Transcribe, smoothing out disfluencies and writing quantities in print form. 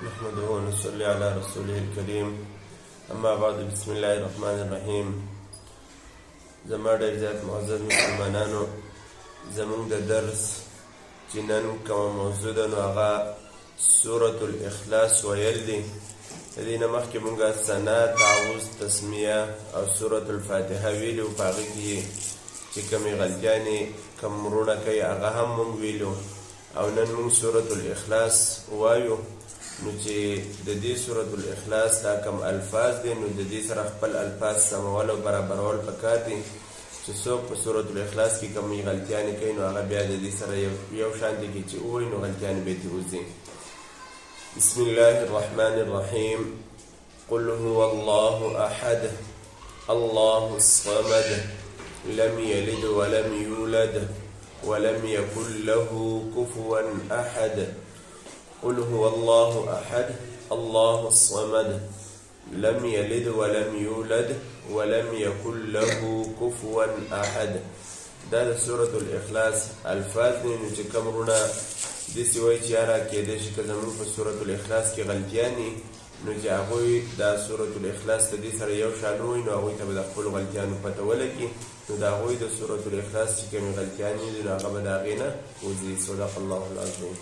نحمده ونصلي على رسوله الكريم. اما بعد، بسم الله الرحمن الرحیم. زما ډېر زیات معزز مسلمانانو، زمونږ د درس چې نن کومه موضوع ده نو هغه سورة الاخلاص ویل دي. د دې نه مخکې مونږه ثنا، تعوذ، تسمیه او سورة الفاتحه ویلو. په هغې کې چې کومې غلطیانې کوم وروڼه کوي هغه هم مونږ ویلو، او نن مونږ سورة الاخلاص وایو. نو چې د دې سورة الاخلاص دا کم الفاظ دي، نو د دې سره خپل الفاظ سمول او برابرول پکار دي. چې څوک په سورة الاخلاص کې کومې غلطیانې کوي نو هغه بیا د دې سره یو شان دي کې چې ووایي نو غلطیانې به ترې وځي. بسم الله الرحمن الرحیم. قل هو الله احد الله الصمد لم يلد ولم يولد ولم يكن له كفوا احد. قل هو الله احد الله الصمد لم يلد ولم يولد ولم يكن له كفوا احد. دا د سورة الاخلاص الفاظ دي. نو چې کوم وروڼه داسې وایي چې یاره کیدای شي که زموږ په سورة الاخلاص کې غلطیانې نو چې هغوی دا سورة الاخلاص د دې سره یو شان ووایي نو هغوی ته به د خپلو غلطیانو پته ولګي. نو د هغوی د سورة الاخلاص چې کومې غلطیانې دي نو هغه به د هغې نه وځي. صدق الله العظیم.